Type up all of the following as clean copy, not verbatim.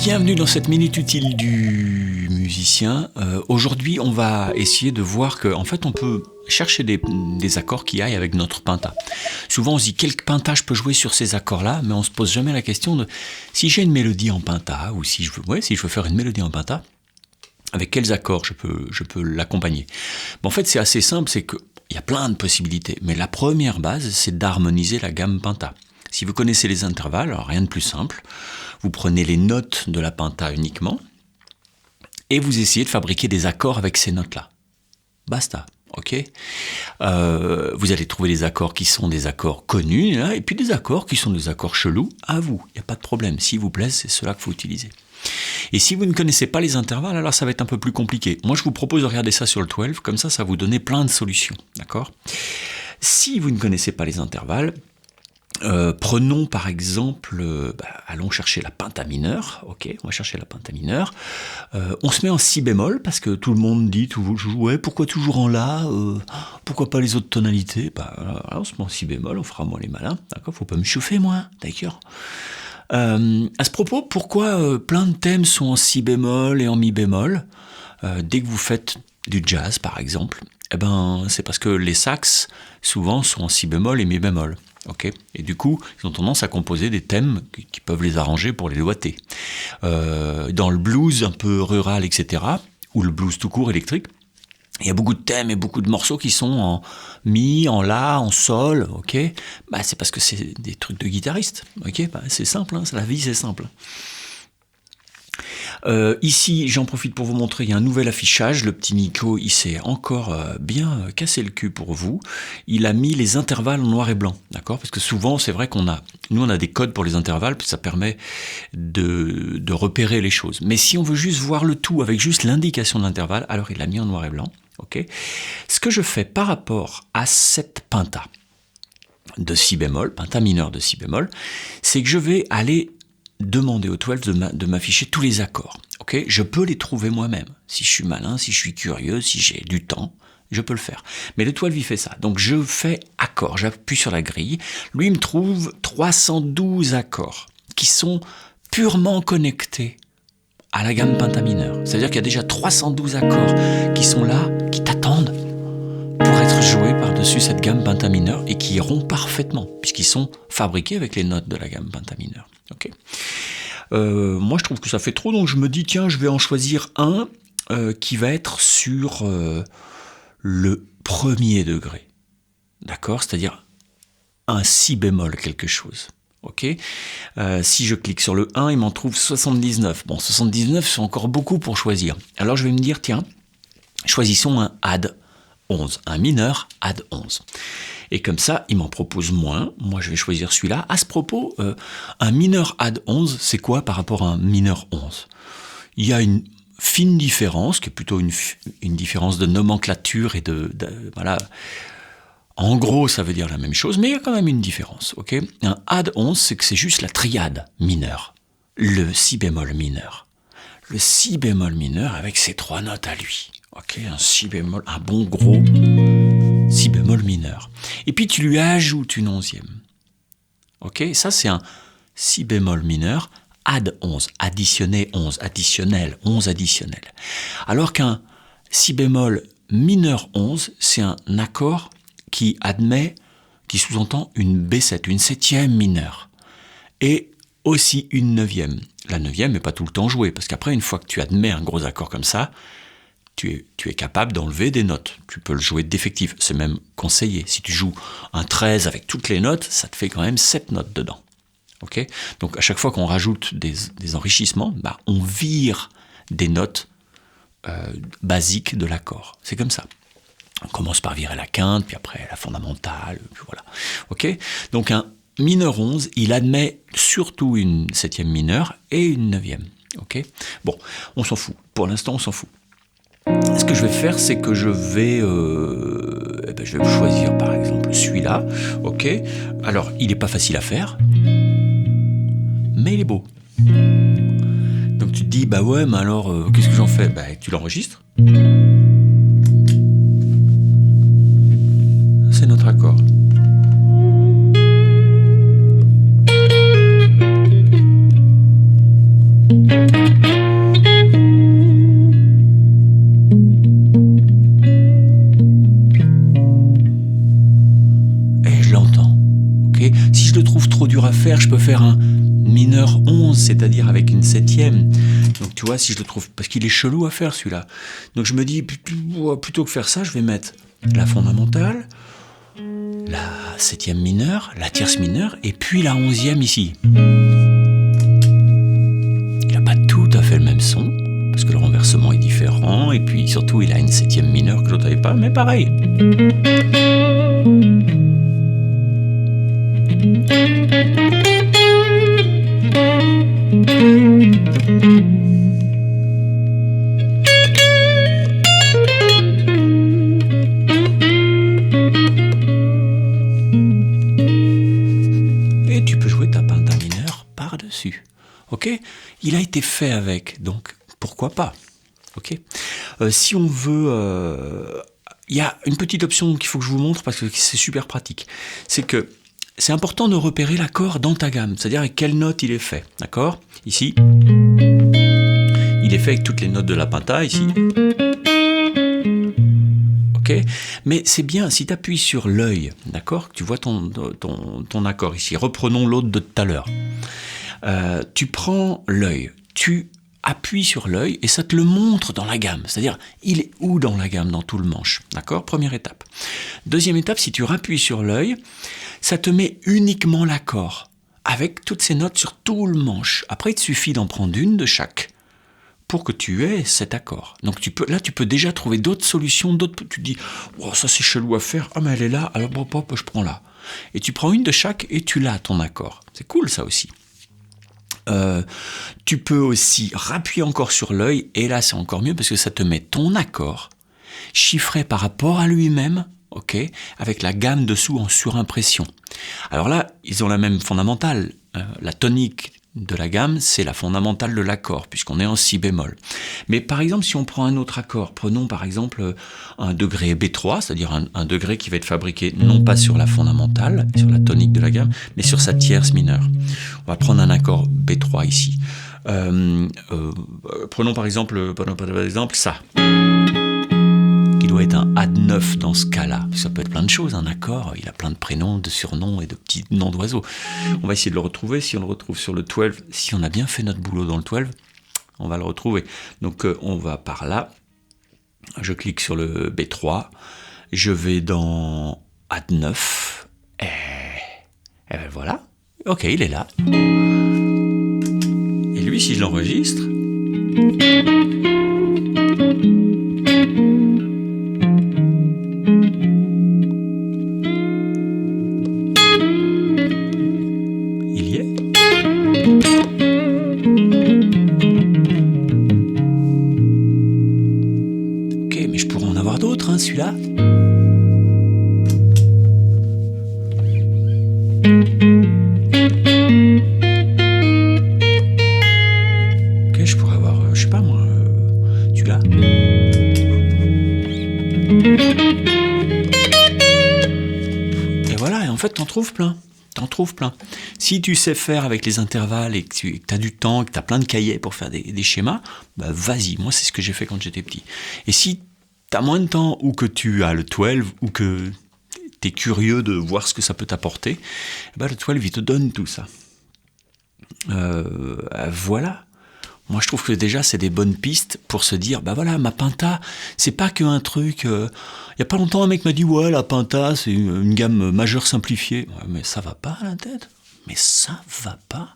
Bienvenue dans cette minute utile du musicien. Aujourd'hui, on va essayer de voir qu'en fait, on peut chercher des accords qui aillent avec notre penta. Souvent, on se dit quel penta je peux jouer sur ces accords-là, mais on se pose jamais la question de si j'ai une mélodie en penta ou si je veux faire une mélodie en penta, avec quels accords je peux l'accompagner. En fait, c'est assez simple, c'est qu'il y a plein de possibilités, mais la première base, c'est d'harmoniser la gamme penta. Si vous connaissez les intervalles, alors rien de plus simple, vous prenez les notes de la penta uniquement et vous essayez de fabriquer des accords avec ces notes-là. Basta, ok ? Vous allez trouver des accords qui sont des accords connus là, et puis des accords qui sont des accords chelous à vous. Il n'y a pas de problème. S'il vous plaît, c'est cela qu'il faut utiliser. Et si vous ne connaissez pas les intervalles, alors ça va être un peu plus compliqué. Moi, je vous propose de regarder ça sur le 12, comme ça va vous donner plein de solutions, d'accord ? Si vous ne connaissez pas les intervalles, prenons par exemple, allons chercher la penta mineure, ok, on va chercher la penta mineure, on se met en si bémol, parce que tout le monde dit, ouais, pourquoi toujours en la, pourquoi pas les autres tonalités, on se met en si bémol, on fera moins les malins, d'accord, faut pas me chauffer moi, d'accord. À ce propos, pourquoi plein de thèmes sont en si bémol et en mi bémol, dès que vous faites du jazz par exemple, c'est parce que les sax souvent sont en si bémol et mi bémol. Okay. Et du coup, ils ont tendance à composer des thèmes qui peuvent les arranger pour les doigter. Dans le blues un peu rural, etc., ou le blues tout court électrique, il y a beaucoup de thèmes et beaucoup de morceaux qui sont en mi, en la, en sol, ok. C'est parce que c'est des trucs de guitaristes, ok. C'est simple, hein, la vie c'est simple. Ici, j'en profite pour vous montrer, il y a un nouvel affichage. Le petit Nico, il s'est encore bien cassé le cul pour vous. Il a mis les intervalles en noir et blanc, d'accord ? Parce que souvent, c'est vrai on a des codes pour les intervalles, puis ça permet de repérer les choses. Mais si on veut juste voir le tout avec juste l'indication d'intervalle, alors il l'a mis en noir et blanc, ok ? Ce que je fais par rapport à cette penta de si bémol, penta mineure de si bémol, c'est que je vais aller demander au 12 de m'afficher tous les accords. Okay, je peux les trouver moi-même. Si je suis malin, si je suis curieux, si j'ai du temps, je peux le faire. Mais le 12, il fait ça. Donc je fais accord, j'appuie sur la grille. Lui, il me trouve 312 accords qui sont purement connectés à la gamme penta mineure. C'est-à-dire qu'il y a déjà 312 accords qui sont là, qui t'attendent pour être joués par-dessus cette gamme penta mineure et qui iront parfaitement, puisqu'ils sont fabriqués avec les notes de la gamme penta mineure. Okay. Moi je trouve que ça fait trop, donc je me dis tiens, je vais en choisir un qui va être sur le premier degré, d'accord, c'est-à-dire un si bémol quelque chose. Ok. Si je clique sur le 1, il m'en trouve 79. 79 c'est encore beaucoup pour choisir. Alors je vais me dire tiens, choisissons un add 11, un mineur add 11. Et comme ça, il m'en propose moins. Moi, je vais choisir celui-là. À ce propos, un mineur add 11, c'est quoi par rapport à un mineur 11 ? Il y a une fine différence, qui est plutôt une différence de nomenclature et voilà. En gros, ça veut dire la même chose, mais il y a quand même une différence. Okay ? Un add 11, c'est que c'est juste la triade mineure. Le si bémol mineur. Le si bémol mineur avec ses trois notes à lui. Ok, un si bémol, un bon gros si bémol mineur. Et puis tu lui ajoutes une 11e. Ok, ça c'est un si bémol mineur add 11, additionné 11, additionnel, 11 additionnel. Alors qu'un si bémol mineur 11, c'est un accord qui sous-entend une B7, une 7e mineure. Et aussi une 9e. La 9e n'est pas tout le temps jouée, parce qu'après, une fois que tu admets un gros accord comme ça, tu es capable d'enlever des notes. Tu peux le jouer défectif, c'est même conseillé. Si tu joues un 13 avec toutes les notes, ça te fait quand même 7 notes dedans. Okay ? Donc à chaque fois qu'on rajoute des enrichissements, on vire des notes basiques de l'accord. C'est comme ça. On commence par virer la quinte, puis après la fondamentale, puis voilà. Okay ? Donc un mineur 11, il admet surtout une 7e mineure et une 9e. Okay ? Bon, on s'en fout. Pour l'instant, on s'en fout. Ce que je vais faire, c'est que je vais choisir par exemple celui-là. Ok. Alors, il n'est pas facile à faire, mais il est beau. Donc tu te dis, ouais, mais alors, qu'est-ce que j'en fais ? Tu l'enregistres. C'est notre accord. Si je le trouve trop dur à faire, je peux faire un mineur 11, c'est-à-dire avec une septième. Donc tu vois, si je le trouve... Parce qu'il est chelou à faire celui-là. Donc je me dis, plutôt que faire ça, je vais mettre la fondamentale, la septième mineure, la tierce mineure, et puis la onzième ici. Il n'a pas tout à fait le même son, parce que le renversement est différent, et puis surtout il a une septième mineure que l'autre n'avait pas, mais pareil. Et tu peux jouer ta penta mineure par-dessus. Ok ? Il a été fait avec, donc pourquoi pas ? Ok ? Si on veut... il y a une petite option qu'il faut que je vous montre parce que c'est super pratique. C'est que c'est important de repérer l'accord dans ta gamme, c'est-à-dire avec quelle note il est fait, d'accord ? Ici, il est fait avec toutes les notes de la penta, ici. Ok ? Mais c'est bien, si tu appuies sur l'œil, d'accord ? Tu vois ton accord ici. Reprenons l'autre de tout à l'heure. Tu prends l'œil, tu appuies sur l'œil et ça te le montre dans la gamme. C'est-à-dire, il est où dans la gamme, dans tout le manche. D'accord ? Première étape. Deuxième étape, si tu rappuies sur l'œil, ça te met uniquement l'accord, avec toutes ces notes sur tout le manche. Après, il te suffit d'en prendre une de chaque pour que tu aies cet accord. Donc tu peux déjà trouver d'autres solutions, tu te dis, oh, ça c'est chelou à faire, ah mais elle est là, alors hop, je prends là. Et tu prends une de chaque et tu l'as ton accord. C'est cool ça aussi. Tu peux aussi rappuyer encore sur l'œil, et là c'est encore mieux parce que ça te met ton accord chiffré par rapport à lui-même, ok, avec la gamme dessous en surimpression. Alors là, ils ont la même fondamentale. La tonique de la gamme, c'est la fondamentale de l'accord, puisqu'on est en si bémol. Mais par exemple, si on prend un autre accord, prenons par exemple un degré B3, c'est-à-dire un degré qui va être fabriqué non pas sur la fondamentale, sur la tonique de la gamme, mais sur sa tierce mineure. On va prendre un accord B3 ici. Prenons par exemple ça, qui doit être un A9 dans ce cas-là. Ça peut être plein de choses, un accord, il a plein de prénoms, de surnoms et de petits noms d'oiseaux. On va essayer de le retrouver, si on le retrouve sur le 12, si on a bien fait notre boulot dans le 12, on va le retrouver. Donc on va par là, je clique sur le B3, je vais dans A9, et ben voilà, ok, il est là. Et lui, si je l'enregistre, il y est. Ok, mais je pourrais en avoir d'autres, hein, celui-là. Ok, je pourrais avoir, je sais pas moi, celui-là. Et voilà, et en fait, t'en trouves plein. Si tu sais faire avec les intervalles et que tu as du temps, que tu as plein de cahiers pour faire des schémas, bah vas-y, moi c'est ce que j'ai fait quand j'étais petit. Et si tu as moins de temps ou que tu as le 12 ou que tu es curieux de voir ce que ça peut t'apporter, bah le 12 il te donne tout ça. Voilà. Moi, je trouve que déjà, c'est des bonnes pistes pour se dire, bah voilà, ma penta, c'est pas qu'un truc... Il y a pas longtemps, un mec m'a dit, ouais, la penta, c'est une gamme majeure simplifiée. Ouais, mais ça va pas à la tête. Mais ça va pas.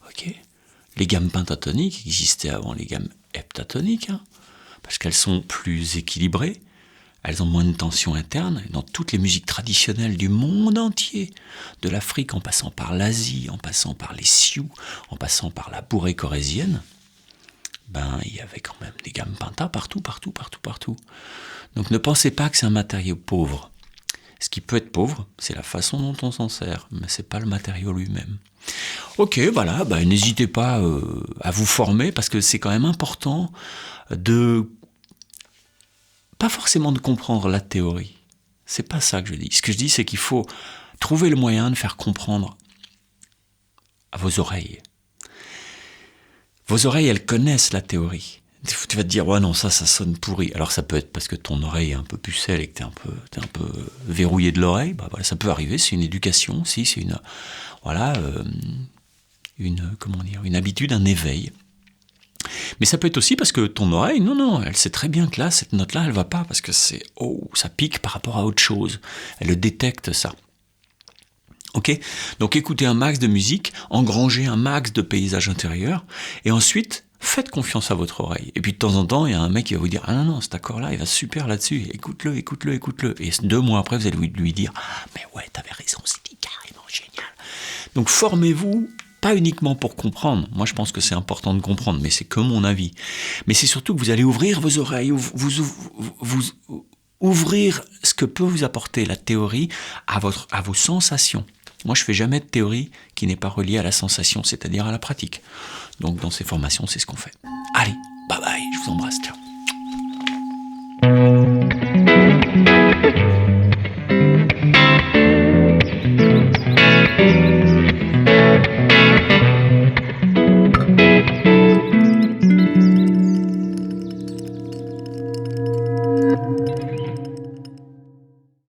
Ok. Les gammes pentatoniques existaient avant les gammes heptatoniques, hein, parce qu'elles sont plus équilibrées, elles ont moins de tension interne. Dans toutes les musiques traditionnelles du monde entier, de l'Afrique en passant par l'Asie, en passant par les Sioux, en passant par la bourrée corésienne, ben il y avait quand même des gammes penta partout. Donc ne pensez pas que c'est un matériau pauvre. Ce qui peut être pauvre, c'est la façon dont on s'en sert, mais c'est pas le matériau lui-même. Ok, voilà, ben, n'hésitez pas à vous former, parce que c'est quand même important de... Pas forcément de comprendre la théorie. C'est pas ça que je dis. Ce que je dis, c'est qu'il faut trouver le moyen de faire comprendre à vos oreilles. Vos oreilles, elles connaissent la théorie. Tu vas te dire, ouais non, ça sonne pourri. Alors ça peut être parce que ton oreille est un peu pucelle et que t'es un peu verrouillé de l'oreille. Bah voilà, ça peut arriver, c'est une éducation, si, c'est une, voilà, comment dire, une habitude, un éveil. Mais ça peut être aussi parce que ton oreille, non, elle sait très bien que là, cette note-là, elle va pas, parce que ça pique par rapport à autre chose. Elle le détecte, ça. Ok ? Donc écoutez un max de musique, engrangez un max de paysages intérieurs, et ensuite, faites confiance à votre oreille. Et puis de temps en temps, il y a un mec qui va vous dire, ah non, cet accord-là, il va super là-dessus, écoute-le. Et 2 mois après, vous allez lui dire, ah, mais ouais, t'avais raison, c'était carrément génial. Donc formez-vous, pas uniquement pour comprendre, moi je pense que c'est important de comprendre, mais c'est que mon avis, mais c'est surtout que vous allez ouvrir vos oreilles, vous ouvrir ce que peut vous apporter la théorie à vos sensations. Moi je fais jamais de théorie qui n'est pas reliée à la sensation, c'est-à-dire à la pratique. Donc dans ces formations, c'est ce qu'on fait. Allez, bye bye, je vous embrasse, ciao.